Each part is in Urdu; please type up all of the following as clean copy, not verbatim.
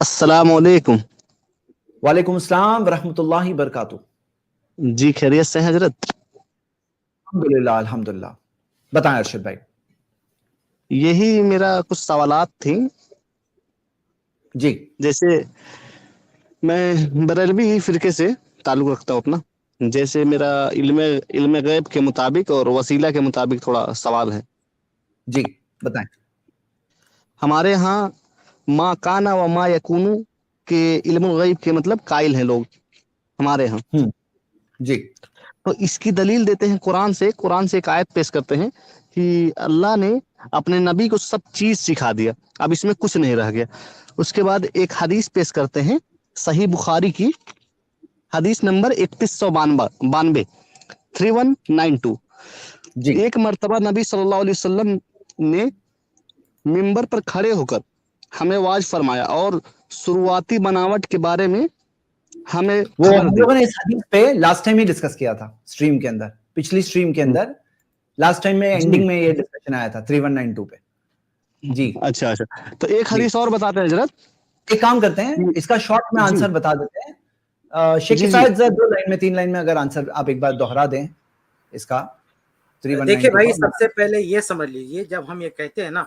السلام علیکم. وعلیکم السلام ورحمۃ اللہ وبرکاتہ. جی خیریت سے ہیں حضرت؟ الحمدللہ الحمدللہ. بتائیں ارشد بھائی. یہی میرا کچھ سوالات تھیں. جی جیسے میں بریلوی فرقے سے تعلق رکھتا ہوں اپنا. جیسے میرا علم غیب کے مطابق اور وسیلہ کے مطابق تھوڑا سوال ہے. جی بتائیں. ہمارے ہاں ما کانا و ما یکونو کے علم الغیب کے مطلب قائل ہیں لوگ ہمارے ہاں. جی تو اس کی دلیل دیتے ہیں قرآن سے ایک آیت پیش کرتے ہیں کہ اللہ نے اپنے نبی کو سب چیز سکھا دیا, اب اس میں کچھ نہیں رہ گیا. اس کے بعد ایک حدیث پیش کرتے ہیں صحیح بخاری کی, حدیث نمبر 3192 3192. جی ایک مرتبہ نبی صلی اللہ علیہ وسلم نے ممبر پر کھڑے ہو کر ہمیں واعظ فرمایا اور شروعاتی بناوٹ کے بارے میں ہمیں وہ خبر ہم دی. لوگوں نے اس حدیث پہ لاسٹ ٹائم ہی ڈسکس کیا تھا اسٹریم کے اندر, پچھلی اسٹریم کے اندر لاسٹ ٹائم میں جی اینڈنگ میں یہ ڈسکشن آیا تھا 3192 پہ. جی اچھا تو ایک جی حدیث اور بتاتے ہیں حضرت. ایک کام کرتے ہیں, اس کا شارٹ میں جی آنسر بتا دیتے ہیں. شیخ جی جی کفایت ذرا 2 لائن میں 3 لائن میں اگر آنسر آپ ایک بار دوہرا دیں اس کا دیکھیے 3192 بھائی, کا. سب سے پہلے یہ سمجھ لیجئے, جب ہم یہ کہتے ہیں نا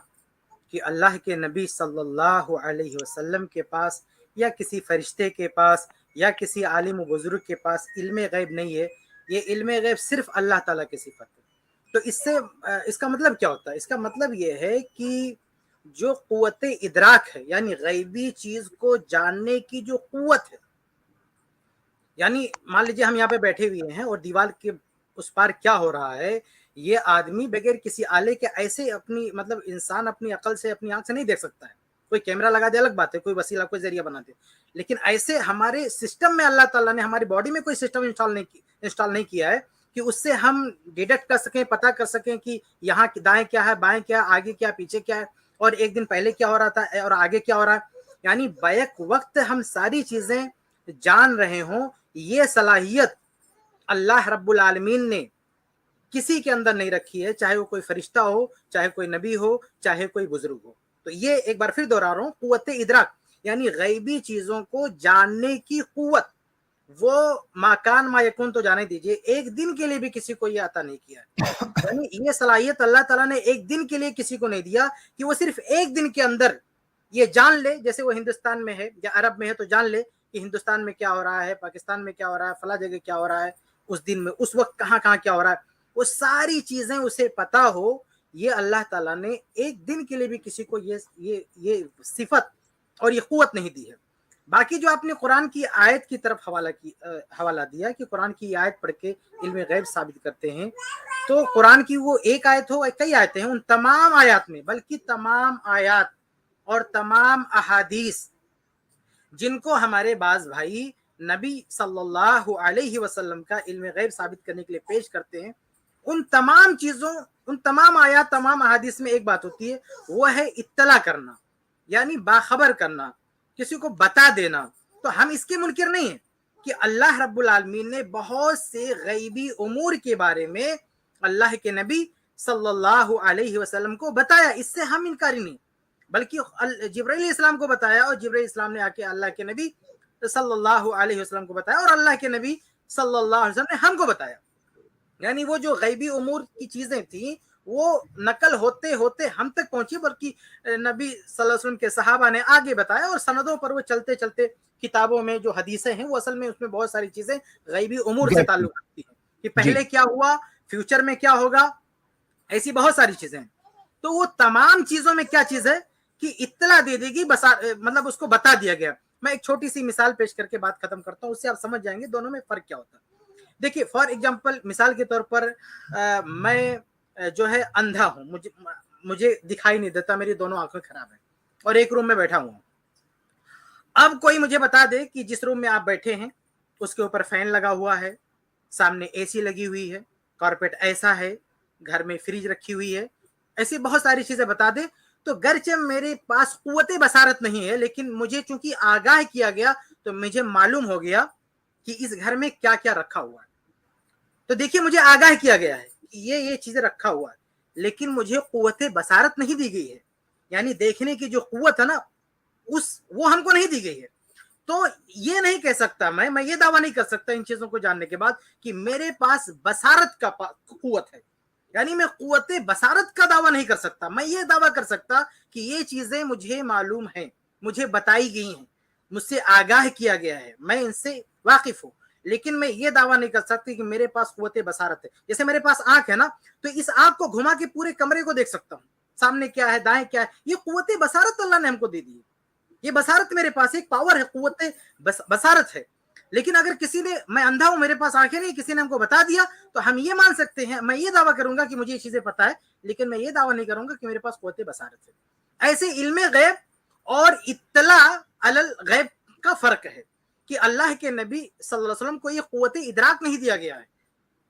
کہ اللہ کے نبی صلی اللہ علیہ وسلم کے پاس یا کسی فرشتے کے پاس یا کسی عالم و بزرگ کے پاس علم غیب نہیں ہے, یہ علم غیب صرف اللہ تعالیٰ کی صفت ہے. تو اس کا مطلب کیا ہوتا ہے؟ اس کا مطلب یہ ہے کہ جو قوت ادراک ہے, یعنی غیبی چیز کو جاننے کی جو قوت ہے, یعنی مان لیجیے ہم یہاں پہ بیٹھے ہوئے ہیں اور دیوار کے اس پار کیا ہو رہا ہے, یہ آدمی بغیر کسی آلے کے ایسے اپنی مطلب انسان اپنی عقل سے اپنی آنکھ سے نہیں دیکھ سکتا ہے. کوئی کیمرہ لگا دے الگ بات ہے, کوئی وسیلہ کوئی ذریعہ بنا دے, لیکن ایسے ہمارے سسٹم میں اللہ تعالیٰ نے ہماری باڈی میں کوئی سسٹم انسٹال نہیں کیا ہے کہ اس سے ہم ڈیٹیکٹ کر سکیں, پتہ کر سکیں کہ یہاں دائیں کیا ہے, بائیں کیا ہے, آگے کیا, پیچھے کیا ہے, اور ایک دن پہلے کیا ہو رہا تھا اور آگے کیا ہو رہا ہے. یعنی بیک وقت ہم ساری چیزیں جان رہے ہوں, یہ صلاحیت اللہ رب العالمین نے کسی کے اندر نہیں رکھی ہے, چاہے وہ کوئی فرشتہ ہو, چاہے کوئی نبی ہو, چاہے کوئی بزرگ ہو. تو یہ ایک بار پھر دوہرا رہا ہوں, قوت ادراک یعنی غیبی چیزوں کو جاننے کی قوت, وہ ماکان ما یکون تو جانے دیجئے, ایک دن کے لیے بھی کسی کو یہ عطا نہیں کیا ہے. یعنی یہ صلاحیت اللہ تعالیٰ نے ایک دن کے لیے کسی کو نہیں دیا کہ وہ صرف ایک دن کے اندر یہ جان لے. جیسے وہ ہندوستان میں ہے یا عرب میں ہے تو جان لے کہ ہندوستان میں کیا ہو رہا ہے, پاکستان میں کیا ہو رہا ہے, فلاں جگہ کیا ہو رہا ہے, اس دن میں اس وقت کہاں کہاں کیا ہو رہا ہے, وہ ساری چیزیں اسے پتا ہو. یہ اللہ تعالیٰ نے ایک دن کے لیے بھی کسی کو یہ صفت اور یہ قوت نہیں دی ہے. باقی جو آپ نے قرآن کی آیت کی طرف حوالہ دیا کہ قرآن کی آیت پڑھ کے علم غیب ثابت کرتے ہیں, تو قرآن کی وہ ایک آیت ہو, کئی آیتیں ہیں, ان تمام آیات میں, بلکہ تمام آیات اور تمام احادیث جن کو ہمارے بعض بھائی نبی صلی اللہ علیہ وسلم کا علم غیب ثابت کرنے کے لیے پیش کرتے ہیں, ان تمام چیزوں, ان تمام آیات, تمام احادیث میں ایک بات ہوتی ہے, وہ ہے اطلاع کرنا, یعنی باخبر کرنا, کسی کو بتا دینا. تو ہم اس کے منکر نہیں ہیں کہ اللہ رب العالمین نے بہت سے غیبی امور کے بارے میں اللہ کے نبی صلی اللہ علیہ وسلم کو بتایا, اس سے ہم انکاری نہیں, بلکہ جبرائیل السلام کو بتایا, اور جبرائیل السلام نے آ کے اللہ کے نبی صلی اللہ علیہ وسلم کو بتایا, اور اللہ کے نبی صلی اللہ علیہ وسلم نے ہم کو بتایا. یعنی وہ جو غیبی امور کی چیزیں تھیں وہ نقل ہوتے ہوتے ہم تک پہنچی, بلکہ نبی صلی اللہ علیہ وسلم کے صحابہ نے آگے بتایا, اور سندوں پر وہ چلتے چلتے کتابوں میں جو حدیثیں ہیں وہ اصل میں اس میں بہت ساری چیزیں غیبی امور سے تعلق رکھتی ہیں کہ پہلے کیا ہوا, فیوچر میں کیا ہوگا, ایسی بہت ساری چیزیں ہیں. تو وہ تمام چیزوں میں کیا چیز ہے کہ اطلاع دے دے گی, مطلب اس کو بتا دیا گیا. میں ایک چھوٹی سی مثال پیش کر کے بات ختم کرتا ہوں, اس سے آپ سمجھ جائیں گے دونوں میں فرق کیا ہوتا ہے. دیکھیے فار ایگزامپل, مثال کے طور پر میں جو ہے اندھا ہوں, مجھے دکھائی نہیں دیتا, میری دونوں آنکھیں خراب ہیں, اور ایک روم میں بیٹھا ہوں. اب کوئی مجھے بتا دے کہ جس روم میں آپ بیٹھے ہیں اس کے اوپر فین لگا ہوا ہے, سامنے اے سی لگی ہوئی ہے, کارپیٹ ایسا ہے, گھر میں فریج رکھی ہوئی ہے, ایسی بہت ساری چیزیں بتا دے, تو گرچہ میرے پاس قوت بصارت نہیں ہے, لیکن مجھے چونکہ آگاہ کیا گیا تو مجھے معلوم ہو گیا کہ اس گھر میں کیا کیا رکھا ہوا ہے. تو دیکھیے مجھے آگاہ کیا گیا ہے کہ یہ چیزیں رکھا ہوا ہے, لیکن مجھے قوت بصارت نہیں دی گئی ہے. یعنی دیکھنے کی جو قوت ہے نا, وہ ہم کو نہیں دی گئی ہے. تو یہ نہیں کہہ سکتا میں یہ دعویٰ نہیں کر سکتا ان چیزوں کو جاننے کے بعد کہ میرے پاس بصارت کا قوت ہے, یعنی میں قوت بصارت کا دعویٰ نہیں کر سکتا. میں یہ دعویٰ کر سکتا کہ یہ چیزیں مجھے معلوم ہیں, مجھے بتائی گئی ہیں, مجھ سے آگاہ کیا گیا ہے, میں ان سے واقف ہوں, لیکن میں یہ دعویٰ نہیں کر سکتی کہ میرے پاس قوت بصارت ہے. جیسے میرے پاس آنکھ ہے نا, تو اس آنکھ کو گھما کے پورے کمرے کو دیکھ سکتا ہوں, سامنے کیا ہے, دائیں کیا ہے. یہ قوت بصارت اللہ نے ہم کو دے دی ہے. یہ بصارت میرے پاس ایک پاور ہے, قوت بصارت ہے. لیکن اگر کسی نے, میں اندھا ہوں, میرے پاس آنکھیں نہیں, کسی نے ہم کو بتا دیا, تو ہم یہ مان سکتے ہیں, میں یہ دعویٰ کروں گا کہ مجھے یہ چیزیں پتا ہے, لیکن میں یہ دعویٰ نہیں کروں گا کہ میرے پاس قوت بصارت ہے. ایسے علم غیب اور اطلاع علی الغیب کا فرق ہے کہ اللہ کے نبی صلی اللہ علیہ وسلم کو یہ قوت ادراک نہیں دیا گیا ہے,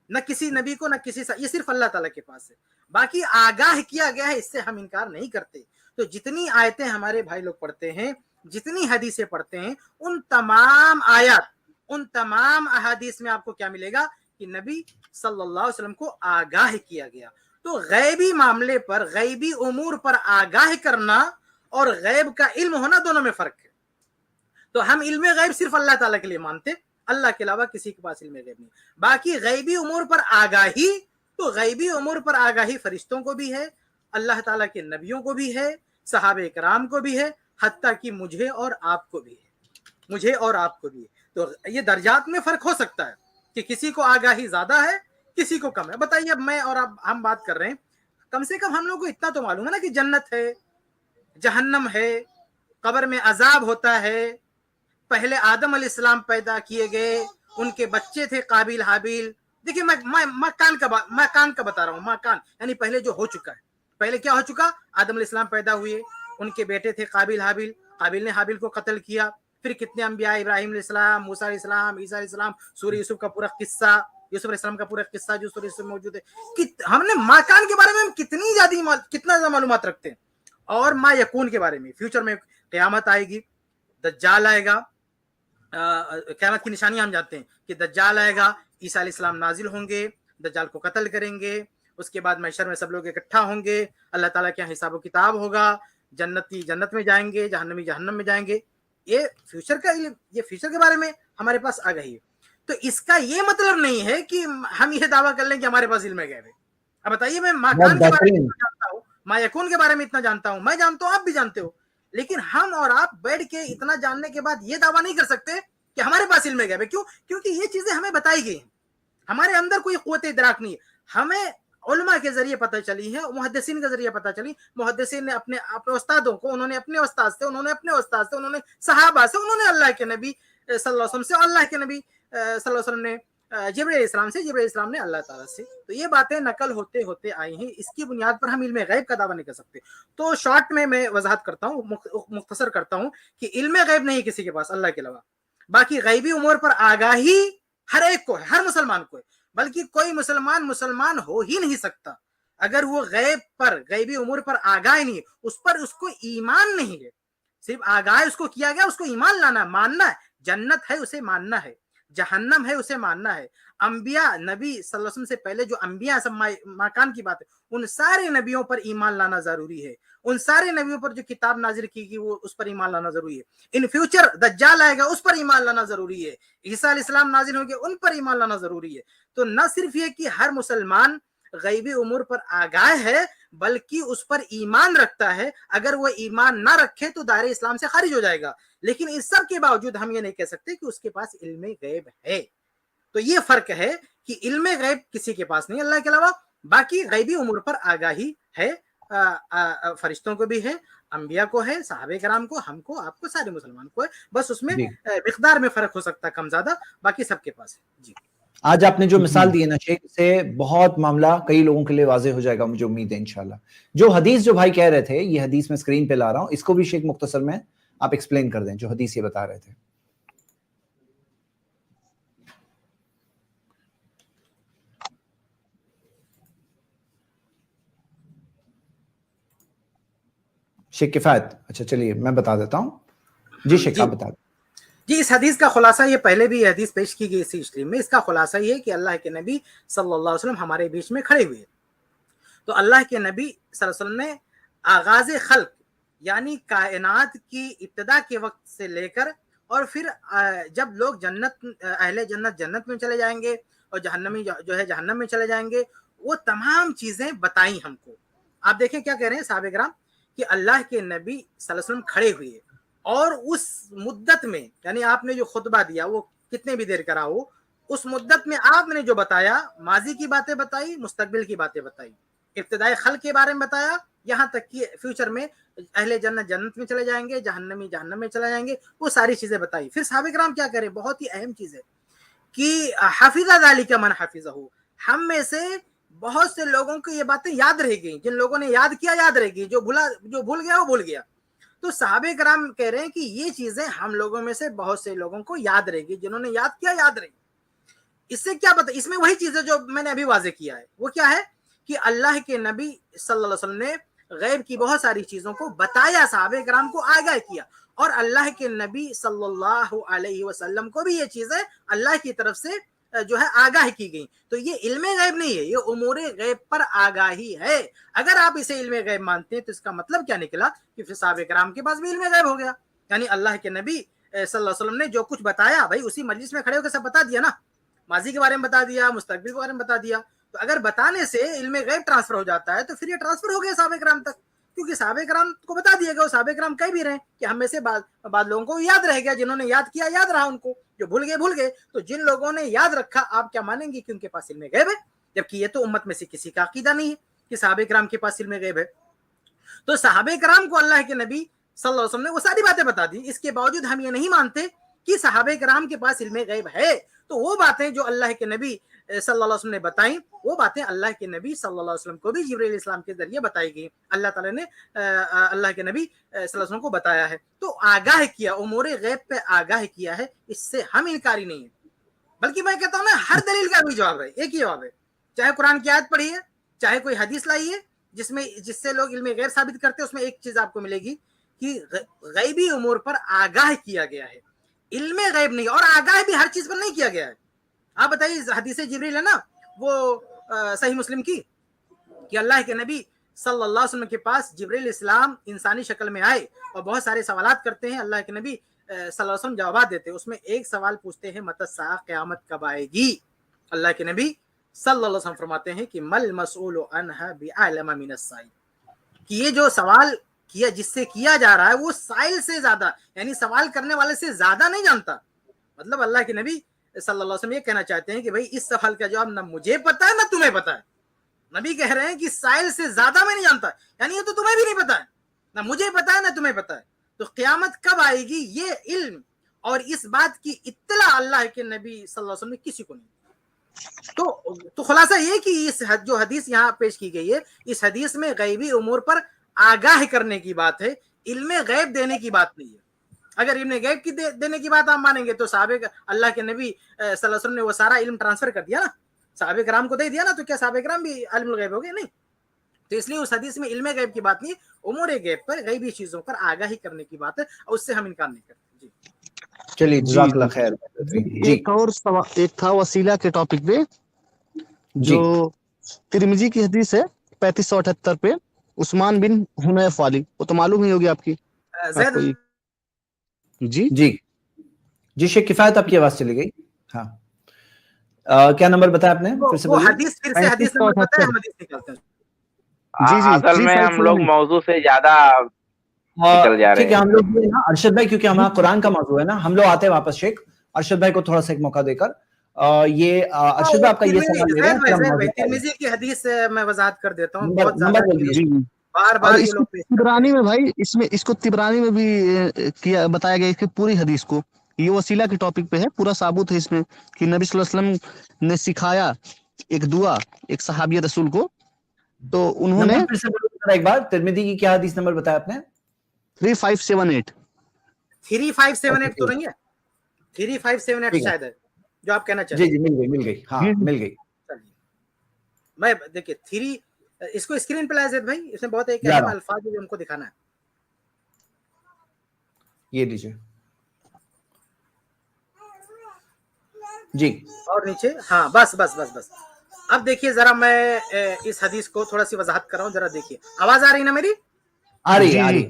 نہ کسی نبی کو, نہ کسی, یہ صرف اللہ تعالیٰ کے پاس ہے. باقی آگاہ کیا گیا ہے, اس سے ہم انکار نہیں کرتے. تو جتنی آیتیں ہمارے بھائی لوگ پڑھتے ہیں, جتنی حدیثیں پڑھتے ہیں, ان تمام آیات, ان تمام احادیث میں آپ کو کیا ملے گا کہ نبی صلی اللہ علیہ وسلم کو آگاہ کیا گیا. تو غیبی معاملے پر, غیبی امور پر آگاہ کرنا اور غیب کا علم ہونا, دونوں میں فرق ہے. تو ہم علم غیب صرف اللہ تعالیٰ کے لیے مانتے, اللہ کے علاوہ کسی کے پاس علم غیب نہیں. باقی غیبی امور پر آگاہی, تو غیبی امور پر آگاہی فرشتوں کو بھی ہے, اللہ تعالیٰ کے نبیوں کو بھی ہے, صحابہ کرام کو بھی ہے, حتیٰ کہ مجھے اور آپ کو بھی ہے, مجھے اور آپ کو بھی ہے. تو یہ درجات میں فرق ہو سکتا ہے کہ کسی کو آگاہی زیادہ ہے, کسی کو کم ہے. بتائیے, اب میں اور اب ہم بات کر رہے ہیں, کم سے کم ہم لوگوں کو اتنا تو معلوم ہے نا کہ جنت ہے, جہنم ہے, قبر میں عذاب ہوتا ہے, پہلے آدم علیہ السلام پیدا کیے گئے, ان کے بچے تھے قابیل حابیل. دیکھیے میں کان کا بتا رہا ہوں, مکان یعنی پہلے جو ہو چکا ہے. پہلے کیا ہو چکا, آدم علیہ السلام پیدا ہوئے, ان کے بیٹے تھے قابیل حابیل, قابیل نے حابیل کو قتل کیا. پھر کتنے انبیاء, ابراہیم علیہ السلام, موسیٰ علیہ السلام, عیسیٰ علیہ السلام, سورہ یوسف کا پورا قصہ, یوسف علیہ السلام کا پورا قصہ جو سورہ یوسف میں موجود ہے. ہم نے مکان کے بارے میں کتنا زیادہ معلومات رکھتے ہیں, اور ما یکون کے بارے میں, فیوچر میں قیامت آئے گی, دجال آئے گا, قیامت کی نشانیاں ہم جانتے ہیں کہ دجال آئے گا, عیسیٰ علیہ السلام نازل ہوں گے, دجال کو قتل کریں گے, اس کے بعد محشر میں سب لوگ اکٹھا ہوں گے, اللہ تعالیٰ کے حساب و کتاب ہوگا, جنتی جنت میں جائیں گے, جہنمی جہنم میں جائیں گے. یہ فیوچر کا علم, یہ فیوچر کے بارے میں ہمارے پاس آگاہی ہے. تو اس کا یہ مطلب نہیں ہے کہ ہم یہ دعویٰ کر لیں کہ ہمارے پاس علم غیب ہے. اب بتائیے, میں مکان کے بارے میں اتنا جانتا ہوں, ما یکون کے بارے میں اتنا جانتا ہوں, میں جانتا ہوں, آپ بھی جانتے ہو, لیکن ہم اور آپ بیٹھ کے اتنا جاننے کے بعد یہ دعویٰ نہیں کر سکتے کہ ہمارے پاس علم غیب ہے. کیوں؟ کیونکہ یہ چیزیں ہمیں بتائی گئی ہیں, ہمارے اندر کوئی قوت ادراک نہیں ہے. ہمیں علماء کے ذریعے پتہ چلی ہے, محدثین کے ذریعے پتہ چلی. محدثین نے اپنے استادوں کو, انہوں نے اپنے استاد سے, انہوں نے اپنے استاد سے, انہوں نے صحابہ سے, انہوں نے اللہ کے نبی صلی اللہ علیہ وسلم سے, اللہ کے نبی صلی اللہ علیہ وسلم نے جبرائیل علیہ السلام سے, جبرائیل علیہ السلام نے اللہ تعالیٰ سے. تو یہ باتیں نقل ہوتے ہوتے آئی ہیں, اس کی بنیاد پر ہم علم غیب کا دعویٰ نہیں کر سکتے. تو شارٹ میں وضاحت کرتا ہوں, مختصر کرتا ہوں کہ علم غیب نہیں کسی کے پاس اللہ کے علاوہ. باقی غیبی امور پر آگاہی ہر ایک کو ہے, ہر مسلمان کو ہے, بلکہ کوئی مسلمان ہو ہی نہیں سکتا اگر وہ غیب پر, غیبی امور پر آگاہ نہیں ہے, اس کو ایمان نہیں ہے. صرف آگاہ اس کو کیا گیا, اس کو ایمان لانا, ماننا ہے. جنت ہے اسے ماننا ہے, جہنم ہے اسے ماننا ہے. انبیاء, نبی صلی اللہ علیہ وسلم سے پہلے جو انبیاء, سب مکان کی بات ہے, ان سارے نبیوں پر ایمان لانا ضروری ہے. ان سارے نبیوں پر جو کتاب نازل کی گئی وہ اس پر ایمان لانا ضروری ہے. ان فیوچر دجال آئے گا, اس پر ایمان لانا ضروری ہے. عیسیٰ علیہ السلام نازل ہوں گے, ان پر ایمان لانا ضروری ہے. تو نہ صرف یہ کہ ہر مسلمان غیبی امور پر آگاہ ہے, بلکہ اس پر ایمان رکھتا ہے. اگر وہ ایمان نہ رکھے تو دائرہ اسلام سے خارج ہو جائے گا. لیکن اس سب کے باوجود ہم یہ نہیں کہہ سکتے کہ اس کے پاس علم غیب ہے. تو یہ فرق ہے کہ علم غیب کسی کے پاس نہیں اللہ کے علاوہ. باقی غیبی امور پر آگاہی ہے, فرشتوں کو بھی ہے, انبیاء کو ہے, صحابہ کرام کو, ہم کو, آپ کو, سارے مسلمان کو ہے. بس اس میں مقدار میں فرق ہو سکتا ہے, کم زیادہ, باقی سب کے پاس ہے. جی, آج آپ نے جو مثال دی ہے نا شیخ, سے بہت معاملہ کئی لوگوں کے لیے واضح ہو جائے گا, مجھے امید ہے انشاءاللہ. جو حدیث جو بھائی کہہ رہے تھے, یہ حدیث میں اسکرین پہ لا رہا ہوں, اس کو بھی شیخ مختصر میں آپ ایکسپلین کر دیں جو حدیث یہ بتا رہے تھے. شیخ کفایت, اچھا چلیے میں بتا دیتا ہوں. جی شیخ آپ بتا دیں. جی, اس حدیث کا خلاصہ, یہ پہلے بھی حدیث پیش کی گئی اسی اسٹریم میں, اس کا خلاصہ یہ ہے کہ اللہ کے نبی صلی اللہ علیہ وسلم ہمارے بیچ میں کھڑے ہوئے. تو اللہ کے نبی صلی اللہ علیہ وسلم نے آغاز خلق یعنی کائنات کی ابتدا کے وقت سے لے کر اور پھر جب لوگ جنت اہل جنت جنت میں چلے جائیں گے اور جہنمی جو ہے جہنم میں چلے جائیں گے، وہ تمام چیزیں بتائیں ہم کو. آپ دیکھیں کیا کہہ رہے ہیں صحابہ کرام کہ اللہ کے نبی صلی اللہ علیہ وسلم کھڑے ہوئے اور اس مدت میں، یعنی آپ نے جو خطبہ دیا وہ کتنے بھی دیر کرا ہو، اس مدت میں آپ نے جو بتایا، ماضی کی باتیں بتائی، مستقبل کی باتیں بتائی، ابتدائی خلق کے بارے میں بتایا، یہاں تک کہ فیوچر میں اہل جنت جنت میں چلے جائیں گے، جہنمی جہنم میں چلے جائیں گے، وہ ساری چیزیں بتائی. پھر صحابہ کرام کیا کریں، بہت ہی اہم چیز ہے کہ حفظ ذالک من حفظہ، ہم میں سے بہت سے لوگوں کو یہ باتیں یاد رہ گئی، جن لوگوں نے یاد کیا یاد رہ گئی، جو بھول گیا وہ بھول گیا. تو صحابہ کرام کہہ رہے ہیں کہ یہ چیزیں ہم لوگوں میں سے بہت سے لوگوں کو یاد رہ گی، جنہوں نے یاد کیا یاد رہی. اس سے کیا پتہ، اس میں وہی چیزیں جو میں نے ابھی واضح کیا ہے، وہ کیا ہے کہ اللہ کے نبی صلی اللہ علیہ وسلم نے غیب کی بہت ساری چیزوں کو بتایا، صحابہ کرام کو آگاہ کیا، اور اللہ کے نبی صلی اللہ علیہ وسلم کو بھی یہ چیزیں اللہ کی طرف سے جو ہے آگاہ کی گئی. تو یہ علم غیب نہیں ہے، یہ امور غیب پر آگاہی ہے. اگر آپ اسے علم غیب مانتے ہیں تو اس کا مطلب کیا نکلا کہ پھر صحابہ کرام کے پاس بھی علم غیب ہو گیا. یعنی اللہ کے نبی صلی اللہ علیہ وسلم نے جو کچھ بتایا، بھائی اسی مجلس میں کھڑے ہو کے سب بتا دیا نا، ماضی کے بارے میں بتا دیا، مستقبل کے بارے میں بتا دیا. تو اگر بتانے سے علم غیب ٹرانسفر ہو جاتا ہے تو پھر یہ ٹرانسفر ہو گیا صحابہ کرام تک، کیونکہ صحابہ کرام کو بتا دیا گیا. صحابہ کرام کہہ بھی رہے ہیں کہ ہم میں سے بعض لوگوں کو یاد رہ گیا، جنہوں نے یاد کیا یاد رہا، ان کو جو بھول گئے. تو جن لوگوں نے یاد رکھا، آپ کیا مانیں گے کہ ان کے پاس علم غیب ہے؟ جبکہ یہ تو امت میں سے کسی کا عقیدہ نہیں ہے کہ صحابہ کرام کے پاس علم غیب ہے. تو صحابہ کرام کو اللہ کے نبی صلی اللہ علیہ وسلم نے وہ ساری باتیں بتا دی، اس کے باوجود ہم یہ نہیں مانتے کہ صحابہ کرام کے پاس علم غیب ہے. تو وہ باتیں جو اللہ کے نبی صلی اللہ علیہ وسلم نے بتائیں، وہ باتیں اللہ کے نبی صلی اللہ علیہ وسلم کو بھی جبرائیل علیہ السلام کے ذریعے بتائی گئی. اللہ تعالیٰ نے اللہ کے نبی صلی اللہ علیہ وسلم کو بتایا ہے. تو آگاہ کیا، امور غیب پہ آگاہ کیا ہے، اس سے ہم انکاری نہیں ہے. بلکہ میں کہتا ہوں نا، ہر دلیل کا بھی جواب ہے، ایک ہی جواب ہے. چاہے قرآن کی آیت پڑھی ہے، چاہے کوئی حدیث لائی ہے جس سے لوگ علم غیب ثابت کرتے ہیں، اس میں ایک چیز آپ کو ملے گی کہ غیبی امور پر آگاہ کیا گیا ہے، علم غیب نہیں. اور آگاہ بھی ہر چیز پر نہیں کیا گیا ہے. آپ بتائیے، حدیث جبریل ہے نا وہ صحیح مسلم کی، کہ اللہ کے نبی صلی اللہ علیہ وسلم کے پاس جبریل السلام انسانی شکل میں آئے اور بہت سارے سوالات کرتے ہیں. اللہ کے نبی صلی اللہ علیہ وسلم جوابات دیتے ہیں. اس میں ایک سوال پوچھتے ہیں، متی الساعہ، قیامت کب آئے گی؟ اللہ کے نبی صلی اللہ علیہ وسلم فرماتے ہیں کہ مل مسئول عنہا بعلم من السائل، کہ یہ جو سوال کیا جس سے کیا جا رہا ہے وہ سائل سے زیادہ، یعنی سوال کرنے والے سے زیادہ نہیں جانتا. مطلب اللہ کے نبی صلی اللہ علیہ وسلم یہ کہنا چاہتے ہیں کہ بھائی اس سوال کا جواب نہ مجھے پتا ہے نہ تمہیں پتا ہے. نبی کہہ رہے ہیں کہ سائل سے زیادہ میں نہیں جانتا، یعنی یہ تو تمہیں بھی نہیں پتا ہے، نہ مجھے پتا ہے نہ تمہیں پتا ہے. تو قیامت کب آئے گی، یہ علم اور اس بات کی اطلاع اللہ کے نبی صلی اللہ علیہ وسلم نے کسی کو نہیں. تو خلاصہ یہ کہ اس جو حدیث یہاں پیش کی گئی ہے، اس حدیث میں غیبی امور پر آگاہ کرنے کی بات ہے، علم غیب دینے کی بات نہیں ہے. اگر علم غیب کی دینے کی بات آپ مانیں گے تو صحابہ اللہ کے نبی صلی اللہ علیہ وسلم نے وہ سارا علم ٹرانسفر کر دیا نا، صحابہ کرام کو دے دیا نا، تو کیا صحابہ کرام بھی علم الغیب ہو گئے؟ نہیں. تو اس لیے اس حدیث میں علم غیب کی بات نہیں، امور غیب پر غیبی چیزوں پر آگاہی کرنے کی بات ہے، اور اس سے ہم انکار نہیں کرتے. جی چلیے، جزاک اللہ خیر. ایک تھا وسیلہ کے ٹاپک پہ، جو ترمذی کی حدیث ہے 3578 پہ، عثمان بن حنیف والی، وہ تو معلوم ہی ہوگی آپ کی. جی جی جی شیخ کفایت، آپ کی آواز چلی گئی. ہاں، کیا نمبر بتایا آپ نے؟ پھر سے بولیے. حدیث نمبر بتایا، ہم حدیث نکالتے ہیں. جی اصل میں ہم لوگ موضوع سے زیادہ نکل جا رہے ہیں. ہم لوگ ارشد بھائی، کیونکہ ہمارا قرآن کا موضوع ہے نا، ہم لوگ آتے ہیں واپس. شیخ ارشد بھائی کو تھوڑا سا ایک موقع دے کر، یہ ارشد بھائی آپ کا یہ سوال لے رہے ہیں. ترمذی کی حدیث میں وضاحت کر دیتا ہوں، نمبر بہت زیادہ جی بار بار یہ لوگ تبرانی میں، بھائی اس کو تبرانی میں بھی کیا بتایا گیا کہ پوری حدیث کو، یہ وسیلہ کے ٹاپک پہ ہے، پورا ثابت ہے اس میں کہ نبی صلی اللہ علیہ وسلم نے سکھایا ایک دعا ایک صحابی رسول کو، تو انہوں نے ایک بار ترمذی کی کیا حدیث نمبر بتایا آپ نے؟ 3578. 3578 تو نہیں ہے، 3578 شاید ہے جو آپ کہنا چاہتے ہیں. جی مل گئی. ہاں مل گئی. میں دیکھیے اس کو اسکرین پہ لائے زید بھائی، اس میں بہت ایک اہم الفاظ جو ان کو دکھانا ہے. یہ لیجیے جی، اور نیچے. ہاں بس. اب دیکھیے ذرا، میں اس حدیث کو تھوڑا سی وضاحت کر رہا ہوں، ذرا دیکھیے. آواز آ رہی نا میری؟ آ رہی.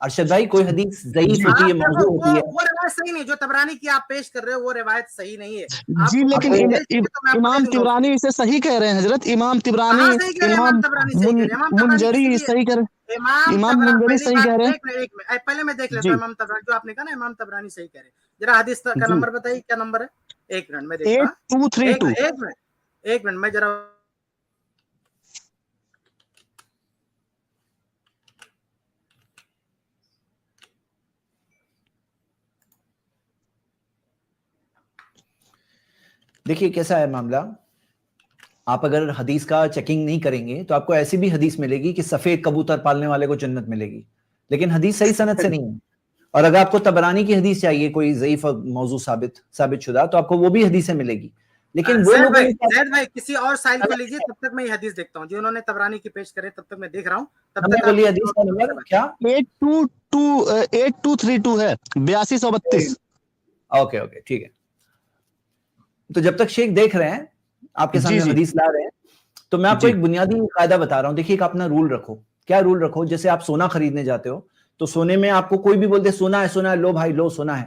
ارشد بھائی کوئی حدیث ضعیف ہوتی ہے، موضوع ہوتی ہے؟ وہ روایت صحیح نہیں، جو تبرانی کی آپ پیش کر رہے ہو وہ روایت صحیح نہیں ہے جی لیکن امام طبرانی اسے صحیح کہہ رہے ہیں حضرت، امام طبرانی، امام منجری صحیح کہہ رہے ہیں، امام منجری صحیح کہہ رہے ہیں. پہلے میں دیکھ لیتا ہوں امام طبرانی، جو آپ نے کہا نا امام طبرانی صحیح کہہ رہے ہیں، ذرا حدیث کا نمبر بتائیے، کیا نمبر ہے؟ ایک منٹ میں دیکھتا ہوں، 8232. ایک منٹ میں ذرا دیکھیے کیسا ہے معاملہ. آپ اگر حدیث کا چیکنگ نہیں کریں گے تو آپ کو ایسی بھی حدیث ملے گی کہ سفید کبوتر پالنے والے کو جنت ملے گی، لیکن حدیث صحیح سند سے نہیں ہے. اور اگر آپ کو طبرانی کی حدیث چاہیے کوئی ضعیف موضوع ثابت شدہ، تو آپ کو وہ بھی حدیثیں ملے گی. لیکن وہ لوگ زید بھائی کسی اور سائل کو لیجیے، تب تک میں یہ حدیث دیکھتا ہوں جو انہوں نے طبرانی کی پیش کرے، تب تک میں دیکھ رہا ہوں. تب تک بولیے حدیث کا نمبر کیا؟ 8232 ہے، 8232. اوکے ٹھیک ہے. تو جب تک شیخ دیکھ رہے ہیں، آپ کے سامنے حدیث لا رہے ہیں، تو میں آپ کو ایک بنیادی قاعدہ بتا رہا ہوں. دیکھیے ایک اپنا رول رکھو. کیا رول رکھو؟ جیسے آپ سونا خریدنے جاتے ہو تو سونے میں آپ کو کوئی بھی بولتے سونا ہے، لو بھائی لو سونا ہے،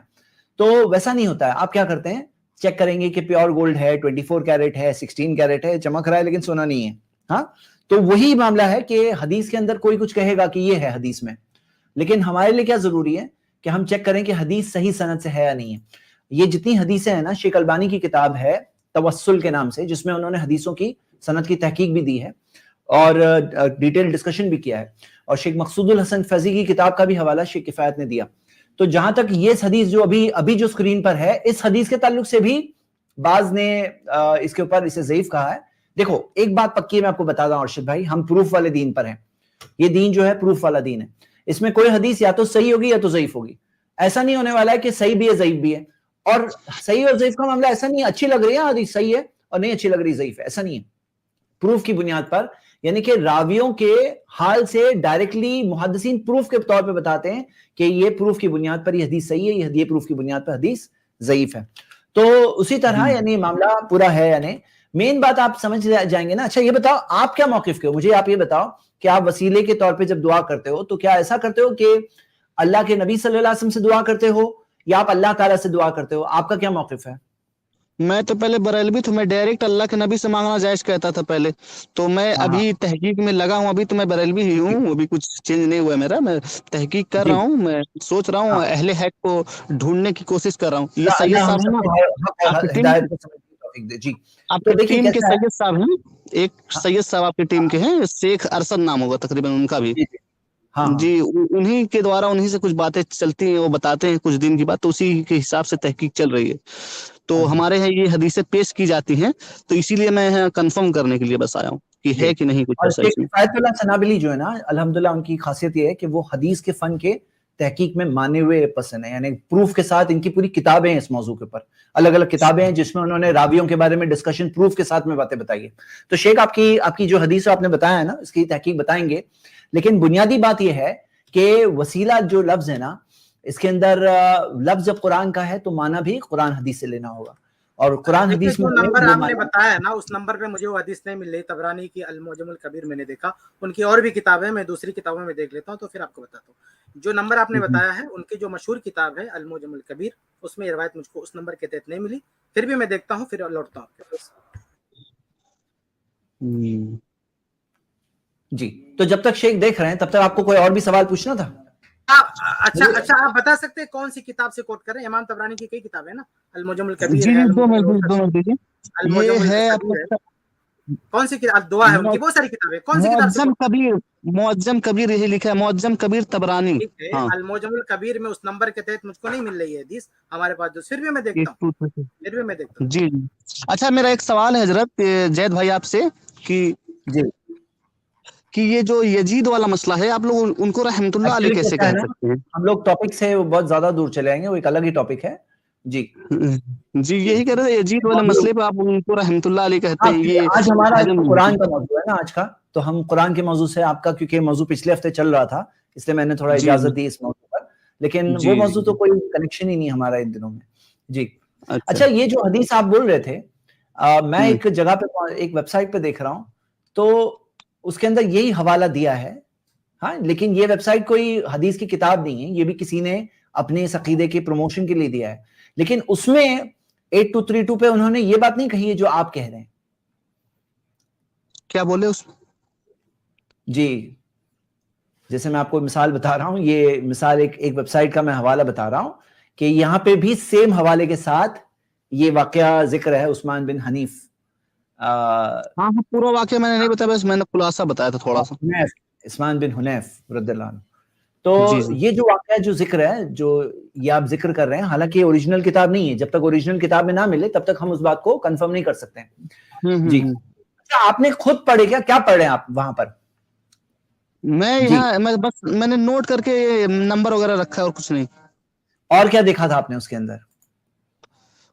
تو ویسا نہیں ہوتا ہے. آپ کیا کرتے ہیں؟ چیک کریں گے کہ پیور گولڈ ہے، 24 کیرٹ ہے، 16 کیرٹ ہے، چمک رہا ہے لیکن سونا نہیں ہے. ہاں، تو وہی معاملہ ہے کہ حدیث کے اندر کوئی کچھ کہے گا کہ یہ ہے حدیث میں، لیکن ہمارے لیے کیا ضروری ہے کہ ہم چیک کریں کہ حدیث صحیح سند سے ہے یا نہیں ہے. یہ جتنی حدیثیں ہیں نا، شیخ البانی کی کتاب ہے توسل کے نام سے، جس میں انہوں نے حدیثوں کی سند کی تحقیق بھی دی ہے اور ڈیٹیل ڈسکشن بھی کیا ہے. اور شیخ مقصود الحسن فیضی کی کتاب کا بھی حوالہ شیخ کفایت نے دیا. تو جہاں تک یہ حدیث جو ابھی جو اسکرین پر ہے، اس حدیث کے تعلق سے بھی بعض نے اس کے اوپر اسے ضعیف کہا ہے. دیکھو ایک بات پکی ہے، میں آپ کو بتا دوں ارشد بھائی، ہم پروف والے دین پر ہیں. یہ دین جو ہے پروف والا دین ہے. اس میں کوئی حدیث یا تو صحیح ہوگی یا تو ضعیف ہوگی. ایسا نہیں ہونے والا ہے کہ صحیح بھی ہے ضعیف بھی ہے. اور صحیح اور ضعیف کا معاملہ ایسا نہیں ہے اچھی لگ رہی ہے حدیث صحیح ہے اور نہیں اچھی لگ رہی ضعیف ہے، ایسا نہیں ہے. پروف کی بنیاد پر، یعنی کہ راویوں کے حال سے ڈائریکٹلی محدثین پروف کے طور پہ بتاتے ہیں کہ یہ پروف کی بنیاد پر یہ حدیث صحیح ہے، یہ پروف کی بنیاد پر حدیث ضعیف ہے. تو اسی طرح یعنی معاملہ پورا ہے. یعنی مین بات آپ سمجھ جائیں گے نا. اچھا یہ بتاؤ آپ کیا موقف کے ہو؟ مجھے آپ یہ بتاؤ کہ آپ وسیلے کے طور پہ جب دعا کرتے ہو تو کیا ایسا کرتے ہو کہ اللہ کے نبی صلی اللہ علیہ وسلم سے دعا کرتے ہو یا آپ اللہ تعالیٰ سے دعا کرتے ہو؟ آپ کا کیا موقف ہے؟ میں تو پہلے بریلوی تھا، میں ڈائریکٹ اللہ کے نبی سے مانگنا جائز کہتا تھا پہلے. تو میں ابھی تحقیق میں لگا ہوں، ابھی تو میں بریلوی ہی ہوں، ابھی کچھ چینج نہیں ہوا میرا. میں تحقیق کر رہا ہوں، میں سوچ رہا ہوں اہل حق کو ڈھونڈنے کی کوشش کر رہا ہوں. یہ سید صاحب ہے نا آپ کی ٹیم کے سید صاحب ہیں، ایک سید صاحب آپ کی ٹیم کے ہیں، شیخ ارشد نام ہوگا تقریباً ان کا بھی. جی انہی کے دوارا انہی سے کچھ باتیں چلتی ہیں، وہ بتاتے ہیں کچھ دن کی بات، تو اسی کے حساب سے تحقیق چل رہی ہے. تو ہمارے یہاں یہ حدیثیں پیش کی جاتی ہیں، تو اسی لیے میں کنفرم کرنے کے لیے بس آیا ہوں کہ ہے کہ نہیں کچھ ایسا. کفایت اللہ سنابلی جو ہے نا، الحمدللہ ان کی خاصیت یہ ہے کہ وہ حدیث کے فن کے تحقیق میں مانے ہوئے پسند ہیں. یعنی پروف کے ساتھ ان کی پوری کتابیں ہیں اس موضوع کے اوپر، الگ الگ کتابیں ہیں جس میں انہوں نے راویوں کے بارے میں ڈسکشن پروف کے ساتھ میں باتیں بتائی ہے. تو شیخ آپ کی جو حدیث آپ نے بتایا ہے نا، اس کی تحقیق بتائیں گے. لیکن بنیادی بات یہ ہے کہ وسیلہ جو لفظ ہے نا، اس کے اندر لفظ جب قرآن کا ہے تو معنی بھی قرآن حدیث سے لینا ہوگا. اور قرآن حدیث میں جو نمبر آپ نے بتایا نا، اس نمبر پہ مجھے وہ حدیث نہیں مل رہی. طبرانی کی المعجم الکبیر میں نے دیکھا، ان کی اور بھی کتابیں میں دوسری کتابوں میں دیکھ لیتا ہوں تو پھر آپ کو بتاتا ہوں. جو نمبر آپ نے بتایا ہے ان کی جو مشہور کتاب ہے المعجم الکبیر، اس میں یہ روایت مجھ کو اس نمبر کے تحت نہیں ملی. پھر بھی میں دیکھتا ہوں، پھر لوٹتا ہوں آپ کے پاس. جی تو جب تک شیخ دیکھ رہے ہیں تب تک آپ کو کوئی اور بھی سوال پوچھنا تھا؟ اچھا آپ بتا سکتے ہیں کون سی کتاب سے کوٹ کر رہے ہیں؟ امام طبرانی کی کئی کتابیں نا، المعجم الکبیر ہے، یہ ہے کون سی کتاب؟ دعا ہے ان کی بہت ساری کتابیں. کون سی کتاب؟ معجم کبیر یہی لکھا ہے، معجم کبیر طبرانی. المعجم الکبیر میں اس نمبر کے تحت مجھ کو نہیں مل رہی ہے حدیث ہمارے پاس. جو پھر بھی میں دیکھتا ہوں. جی اچھا میرا ایک سوال ہے حضرت زید بھائی آپ سے کہ یہ جو یزید والا مسئلہ ہے، آپ لوگ ان کو رحمت اللہ علیہ کیسے کہہ سکتے ہیں؟ ہم لوگ ٹاپک سے بہت زیادہ دور چلے آئیں گے، وہ ایک الگ ہی ٹاپک ہے. جی یہی کہہ رہے ہیں یزید والے مسئلے پہ آپ ان کو رحمت اللہ علیہ کہتے ہیں. یہ آج ہمارا قرآن کا موضوع ہے نا آج کا، تو ہم قرآن کے موضوع سے آپ کا، کیونکہ موضوع پچھلے ہفتے چل رہا تھا اس لیے میں نے تھوڑا اجازت دی اس موضوع پر، لیکن وہ موضوع تو کوئی کنیکشن ہی نہیں ہمارا ان دنوں میں. جی اچھا یہ جو حدیث آپ بول رہے تھے، میں ایک جگہ پہ ایک ویب سائٹ پہ دیکھ رہا ہوں، تو اس کے اندر یہی حوالہ دیا ہے ہاں لیکن یہ ویب سائٹ کوئی حدیث کی کتاب نہیں ہے, یہ بھی کسی نے اپنے اس عقیدے کے پروموشن کے لیے دیا ہے, لیکن اس میں 8232 پہ انہوں نے یہ بات نہیں کہی ہے جو آپ کہہ رہے ہیں. کیا بولے اس میں؟ جی جیسے میں آپ کو مثال بتا رہا ہوں, یہ مثال ایک ویب سائٹ کا میں حوالہ بتا رہا ہوں کہ یہاں پہ بھی سیم حوالے کے ساتھ یہ واقعہ ذکر ہے عثمان بن حنیف. ہاں پورا واقعہ میں نے نہیں بتایا, بس میں نے خلاصہ بتایا تھا تھوڑا سا. عثمان بن حنیف رضی اللہ عنہ. تو جی یہ جو واقعہ جو ذکر ہے, جو یہ آپ ذکر کر رہے ہیں, حالانکہ یہ اوریجنل کتاب نہیں ہے, جب تک اوریجنل کتاب میں نہ ملے تب تک ہم اس بات کو کنفرم نہیں کر سکتے ہیں. جی اچھا, آپ نے خود پڑھے کیا پڑھ رہے ہیں آپ وہاں پر؟ میں یہاں میں نے نوٹ کر کے نمبر وغیرہ رکھا ہے اور کچھ نہیں. اور کیا دیکھا تھا آپ نے اس کے اندر؟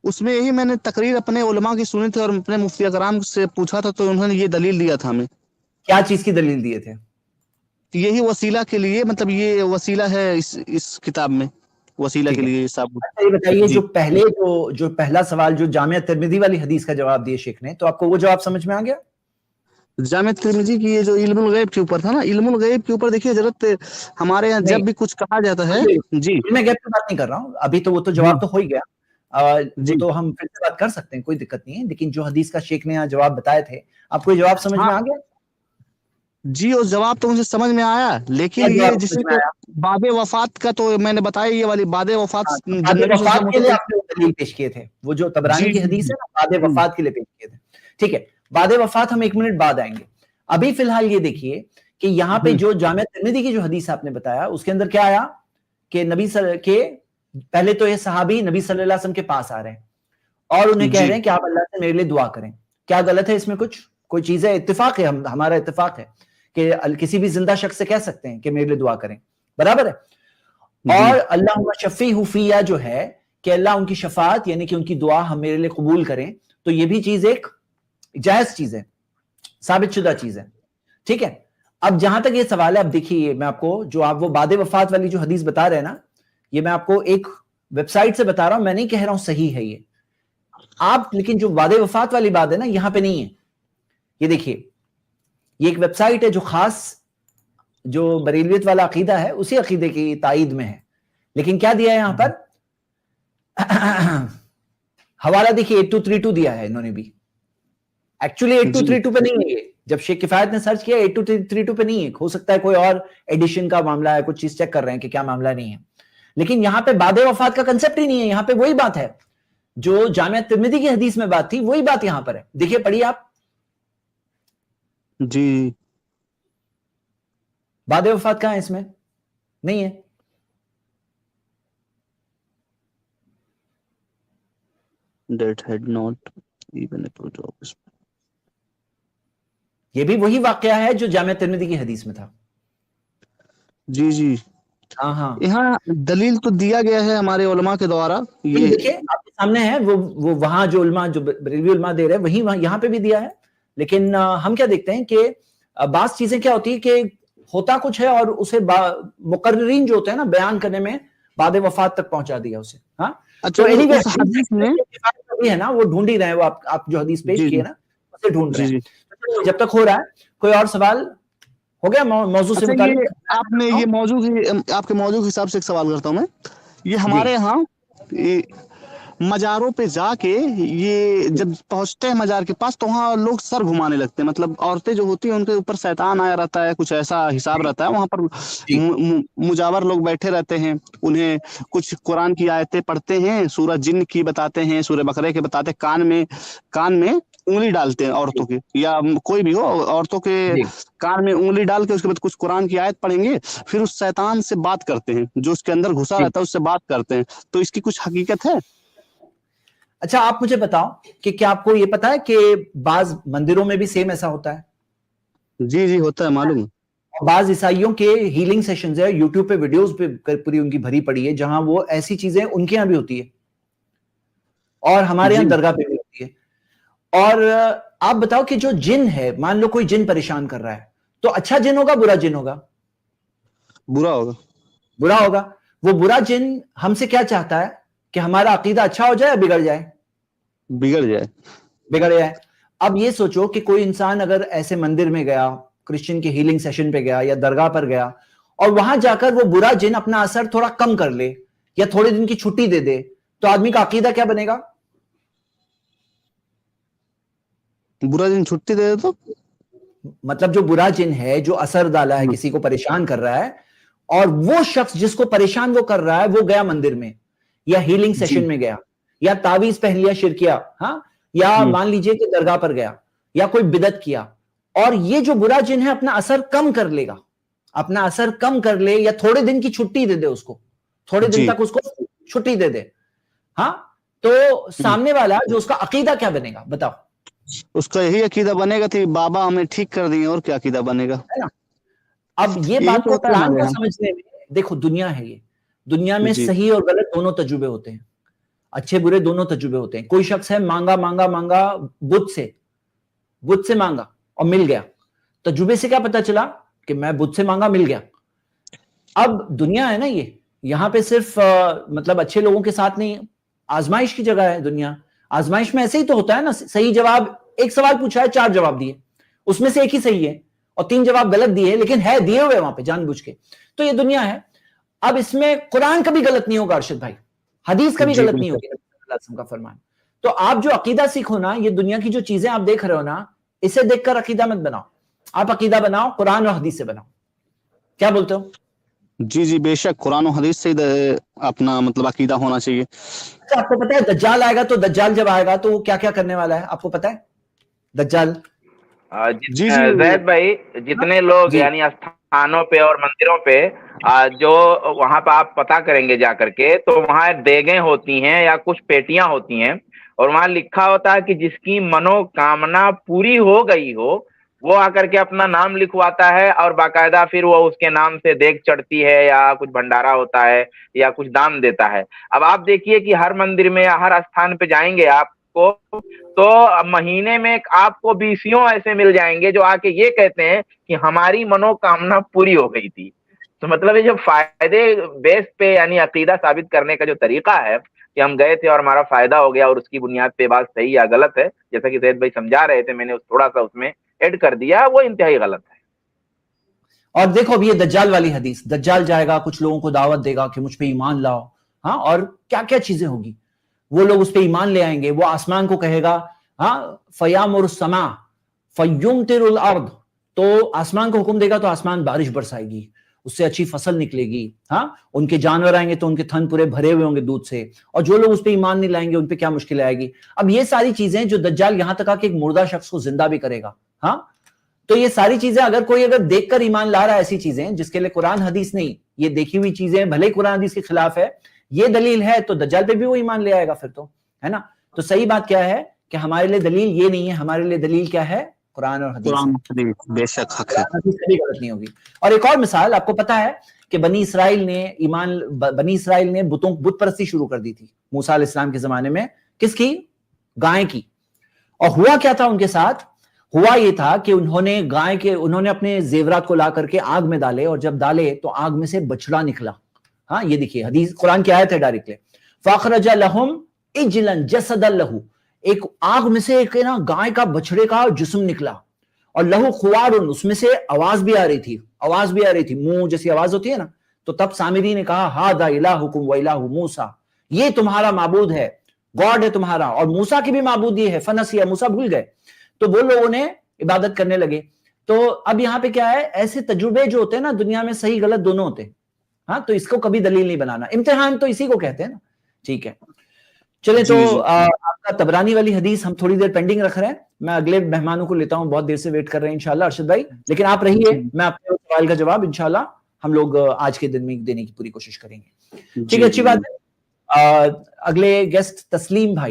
اس میں یہی میں نے تقریر اپنے علماء کی سنی تھی اور اپنے مفتی اکرام سے پوچھا تھا, تو انہوں نے یہ دلیل دیا تھا ہمیں. کیا چیز کی دلیل دیے تھے؟ یہی وسیلہ کے لیے, مطلب یہ وسیلہ ہے اس کتاب میں, وسیلہ کے لیے صاحب. یہ بتائیے جو پہلا سوال جو جامعہ ترمذی والی حدیث کا جواب دیے شیخ نے, تو آپ کو وہ جواب سمجھ میں آ گیا؟ جامع ترمذی کی یہ جو علم الغیب کے اوپر تھا نا, علم الغیب کے اوپر دیکھیے حضرت, ہمارے یہاں جب بھی کچھ کہا جاتا ہے, جی میں غیب کی بات نہیں کر رہا ہوں ابھی, تو وہ تو جواب تو ہو ہی گیا, وہ تو ہم پھر سے بات کر سکتے ہیں, کوئی دقت نہیں ہے, لیکن جو حدیث کا شیخ نے یہاں جواب بتائے تھے, آپ کو یہ جواب سمجھ میں آ گیا؟ جی اس جواب تو مجھے سمجھ میں آیا, لیکن یہ جسے بعد وفات کا تو میں نے بتایا, یہ والی بعد وفات کے لیے آپ نے دلیل پیش کیے تھے, وہ جو طبرانی کی حدیث ہے نا, بعد وفات کے لیے پیش کیے تھے. ٹھیک ہے, بعد وفات ہم 1 منٹ بعد آئیں گے. ابھی فی الحال یہ دیکھیے کہ یہاں پہ جو جامعہ ترمذی کی جو حدیث آپ نے بتایا, اس کے اندر کیا آیا کہ پہلے تو یہ صحابی نبی صلی اللہ علیہ وسلم کے پاس آ رہے ہیں اور انہیں کہہ رہے ہیں کہ آپ اللہ سے میرے لیے دعا کریں. کیا غلط ہے اس میں کچھ؟ کوئی چیز ہے؟ اتفاق ہے, ہمارا اتفاق ہے کہ کسی بھی زندہ شخص سے کہہ سکتے ہیں کہ میرے لیے دعا کریں, برابر ہے. اور اللہ شفیع فیہ جو ہے کہ اللہ ان کی شفاعت یعنی کہ ان کی دعا ہم میرے لیے قبول کریں, تو یہ بھی چیز ایک جائز چیز ہے, ثابت شدہ چیز ہے. ٹھیک ہے, اب جہاں تک یہ سوال ہے, اب دیکھیے میں آپ کو جو آپ وہ بعد وفات والی جو حدیث بتا رہے ہیں نا, یہ میں آپ کو ایک ویب سائٹ سے بتا رہا ہوں, میں نہیں کہہ رہا ہوں صحیح ہے یہ آپ, لیکن جو بعد وفات والی بات ہے نا یہاں پہ نہیں ہے. یہ دیکھیے, یہ ایک ویب سائٹ ہے جو خاص جو بریلویت والا عقیدہ ہے اسی عقیدے کی تائید میں ہے, لیکن کیا دیا ہے یہاں پر حوالہ دیکھیے 8232 دیا ہے انہوں نے بھی. ایکچولی 8232 پہ نہیں ہے, جب شیخ کفایت نے سرچ کیا 8232 پہ نہیں ہے, ہو سکتا ہے کوئی اور ایڈیشن کا معاملہ ہے, کچھ چیز چیک کر رہے ہیں کہ کیا معاملہ نہیں ہے, لیکن یہاں پہ بعد وفات کا کنسپٹ ہی نہیں ہے. یہاں پہ وہی بات ہے جو جامعہ ترمذی کی حدیث میں بات تھی, وہی بات یہاں پر ہے. دیکھیے پڑھیے آپ. جی بعد وفات کہاں ہے؟ اس میں نہیں ہے. that had not even a to job. یہ بھی وہی واقعہ ہے جو جامعہ ترمذی کی حدیث میں تھا. جی جی ہاں یہاں دلیل تو دیا گیا ہے ہمارے علماء کے دوارا. یہ دیکھیں آپ کے سامنے ہے, وہ وہاں جو علماء جو بریلوی علماء دے رہے ہیں وہی یہاں پہ بھی دیا ہے, لیکن ہم کیا دیکھتے ہیں کہ بعض چیزیں کیا ہوتی ہے کہ ہوتا کچھ ہے اور اسے مقررین جو ہوتے ہیں نا بیان کرنے میں بعد وفات تک پہنچا دیا اسے. ہاں تو اس حدیث میں ہے نا وہ ڈھونڈ ہی رہے ہیں, وہ آپ جو حدیث پیش کیے نا اسے ڈھونڈ رہے ہیں. جب تک ہو رہا ہے کوئی اور سوال ہو گیا موضوع سے متعلق؟ آپ نے یہ موضوع آپ کے موضوع کے حساب سے ایک سوال کرتا ہوں میں. یہ ہمارے یہاں مزاروں پہ جا کے یہ جب پہنچتے ہیں مزار کے پاس تو وہاں لوگ سر گھمانے لگتے ہیں, مطلب عورتیں جو ہوتی ہیں ان کے اوپر شیطان آیا رہتا ہے, کچھ ایسا حساب رہتا ہے. وہاں پر مجاور لوگ بیٹھے رہتے ہیں, انہیں کچھ قرآن کی آیتیں پڑھتے ہیں, سورہ جن کی بتاتے ہیں, سورہ بقرہ کے بتاتے ہیں, کان میں انگلی ڈالتے ہیں عورتوں کے, یا کوئی بھی ہو عورتوں کے کان میں انگلی ڈال کے اس کے بعد کچھ قرآن کی آیت پڑھیں گے, پھر اس شیطان سے بات کرتے ہیں, جو اس کے اندر گھسا رہتا ہے اس سے بات کرتے ہیں. تو اس کی کچھ حقیقت ہے؟ اچھا آپ مجھے بتاؤ کہ کیا آپ کو یہ پتا ہے کہ بعض مندروں میں بھی سیم ایسا ہوتا ہے؟ جی جی ہوتا ہے, معلوم. بعض عیسائیوں کے ہیلنگ سیشنز ہے, یوٹیوب پہ ویڈیوز پہ پوری ان کی بھری پڑی ہے, جہاں وہ ایسی چیزیں ان کے یہاں بھی ہوتی ہے اور ہمارے یہاں درگاہ پہ بھی ہوتی ہے. اور آپ بتاؤ کہ جو جن ہے, مان لو کوئی جن پریشان کر رہا ہے, تو اچھا جن ہوگا برا جن ہوگا؟ برا ہوگا. برا ہوگا. وہ برا جن ہم سے کیا چاہتا ہے کہ ہمارا عقیدہ اچھا ہو جائے یا بگڑ جائے؟ بگڑ جائے. بگڑ جائے. اب یہ سوچو کہ کوئی انسان اگر ایسے مندر میں گیا, کرسچن کے ہیلنگ سیشن پہ گیا یا درگاہ پر گیا اور وہاں جا کر وہ برا جن اپنا اثر تھوڑا کم کر لے یا تھوڑے دن کی چھٹی دے دے تو آدمی کا عقیدہ کیا بنے گا؟ برا دن چھٹی دے دے تو مطلب جو برا جن ہے جو اثر ڈالا ہے کسی کو پریشان کر رہا ہے اور وہ شخص جس کو پریشان وہ کر رہا ہے وہ گیا مندر میں یا ہیلنگ سیشن میں گیا یا تعویذ پہن لیا شرکیہ ہاں یا مان لیجئے کہ درگاہ پر گیا یا کوئی بدعت کیا اور یہ جو برا جن ہے اپنا اثر کم کر لے گا اپنا اثر کم کر لے یا تھوڑے دن کی چھٹی دے دے اس کو تھوڑے دن تک اس کو چھٹی دے دے ہاں تو سامنے والا جو اس کا عقیدہ کیا بنے گا بتاؤ؟ اس کا یہی عقیدہ بنے گا کہ بابا ہمیں ٹھیک کر دیے اور کیا عقیدہ بنے گا ہے نا. اب یہ بات کو قرآن کو سمجھنے میں دیکھو دنیا ہے یہ دنیا میں صحیح اور غلط دونوں تجربے ہوتے ہیں اچھے برے دونوں تجربے ہوتے ہیں کوئی شخص ہے مانگا مانگا مانگا بدھ سے مانگا اور مل گیا تجربے سے کیا پتا چلا کہ میں بدھ سے مانگا مل گیا اب دنیا ہے نا یہ یہاں پہ صرف مطلب اچھے لوگوں کے ساتھ نہیں آزمائش کی جگہ ہے دنیا آزمائش میں ایسے ہی تو ہوتا ہے نا صحیح جواب ایک سوال پوچھا ہے 4 جواب دیے اس میں سے ایک ہی صحیح ہے اور 3 جواب غلط دیے لیکن ہے دیے ہوئے وہاں پہ جان بوجھ کے تو یہ دنیا ہے اب اس میں قرآن کا بھی غلط نہیں ہوگا ارشد بھائی حدیث کا بھی غلط نہیں ہوگی اللہ علیہ وسلم کا فرمان تو آپ جو عقیدہ سیکھو نا یہ دنیا کی جو چیزیں آپ دیکھ رہے ہو نا اسے دیکھ کر عقیدہ مت بناؤ آپ عقیدہ بناؤ قرآن اور حدیث سے بناؤ کیا بولتے ہو؟ جی بے شک قرآن و حدیث سے اپنا مطلب عقیدہ ہونا چاہیے. آپ کو پتا ہے دجال آئے گا تو دجال جب آئے گا تو وہ کیا کیا کرنے والا ہے آپ کو پتا ہے دجال؟ جی زید بھائی جتنے لوگ یعنی استھانوں پہ اور مندروں پہ جو وہاں پہ آپ پتا کریں گے جا کر کے تو وہاں دیگیں ہوتی ہیں یا کچھ پیٹیاں ہوتی ہیں اور وہاں لکھا ہوتا ہے کہ جس کی منو کامنا پوری ہو گئی ہو وہ آ کر کے اپنا نام لکھواتا ہے اور باقاعدہ پھر وہ اس کے نام سے دیگ چڑھتی ہے یا کچھ بھنڈارا ہوتا ہے یا کچھ دان دیتا ہے. اب آپ دیکھیے کہ ہر مندر میں یا ہر استھان پہ جائیں گے آپ کو تو مہینے میں آپ کو 20 ایسے مل جائیں گے جو آ کے یہ کہتے ہیں کہ ہماری منو کامنا پوری ہو گئی تھی. تو مطلب یہ جو فائدے بیس پہ یعنی عقیدہ ثابت کرنے کا جو طریقہ ہے کہ ہم گئے تھے اور ہمارا فائدہ ہو گیا اور اس کی بنیاد پہ بات صحیح یا غلط ہے جیسا کہ زید بھائی سمجھا رہے تھے میں نے تھوڑا سا اس میں ایڈ کر دیا وہ انتہائی غلط ہے. اور دیکھو اب یہ دجال والی حدیث دجال جائے گا کچھ لوگوں کو دعوت دے گا کہ مجھ پہ ایمان لاؤ ہاں اور کیا کیا چیزیں ہوگی وہ لوگ اس پہ ایمان لے آئیں گے وہ آسمان کو کہے گا ہاں فیامر السماء فیمطر الارض تو آسمان کو حکم دے گا تو آسمان بارش برسائے گی اس سے اچھی فصل نکلے گی ہاں ان کے جانور آئیں گے تو ان کے تھن پورے بھرے ہوئے ہوں گے دودھ سے اور جو لوگ اس پہ ایمان نہیں لائیں گے ان پہ کیا مشکل آئے گی. اب یہ ساری چیزیں جو دجال یہاں تک کہ ایک مردہ شخص کو زندہ بھی کرے گا ہاں تو یہ ساری چیزیں اگر کوئی دیکھ کر ایمان لا رہا ہے ایسی چیزیں جس کے لیے قرآن حدیث نہیں یہ دیکھی ہوئی چیزیں بھلے ہی قرآن حدیث کے خلاف ہے یہ دلیل ہے تو دجال پہ بھی وہ ایمان لے آئے گا پھر تو ہے نا. تو صحیح بات کیا ہے کہ ہمارے لیے دلیل یہ نہیں ہے ہمارے لیے دلیل کیا ہے قرآن اور حدیث بے شک حق ہے غلط نہیں ہوگی. اور ایک اور مثال آپ کو پتا ہے کہ بنی اسرائیل نے بت پرستی شروع کر دی تھی موسیٰ علیہ السلام کے زمانے میں کس کی گائے کی اور ہوا کیا تھا ان کے ساتھ ہوا یہ تھا کہ انہوں نے اپنے زیورات کو لا کر کے آگ میں ڈالے اور جب ڈالے تو آگ میں سے بچڑا نکلا ہاں یہ دیکھیے حدیث قرآن کی آیت ہے ڈائریکٹلی فاخرج لهم اجلا جسدا له ایک آگ میں سے ایک نا گائے کا بچڑے کا جسم نکلا اور لہو خوار اس میں سے آواز بھی آ رہی تھی منہ جیسی آواز ہوتی ہے نا تو تب سامری نے کہا ہذا الہکم و الہ موسیٰ یہ تمہارا معبود ہے گاڈ ہے تمہارا اور موسیٰ کی بھی معبود یہ ہے فنسی موسیٰ بھول گئے تو وہ لوگوں نے عبادت کرنے لگے. تو اب یہاں پہ کیا ہے ایسے تجربے جو ہوتے ہیں نا دنیا میں صحیح غلط دونوں ہوتے ہیں ہاں تو اس کو کبھی دلیل نہیں بنانا امتحان تو اسی کو کہتے ہیں نا. ٹھیک ہے چلے تو آپ کا تبرانی والی حدیث ہم تھوڑی دیر پینڈنگ رکھ رہے ہیں میں اگلے مہمانوں کو لیتا ہوں بہت دیر سے ویٹ کر رہے ہیں انشاءاللہ ارشد بھائی لیکن آپ رہیے میں اپنے سوال کا جواب انشاءاللہ ہم لوگ آج کے دن میں دینے کی پوری کوشش کریں گے. ٹھیک ہے اچھی بات ہے. اگلے گیسٹ تسلیم بھائی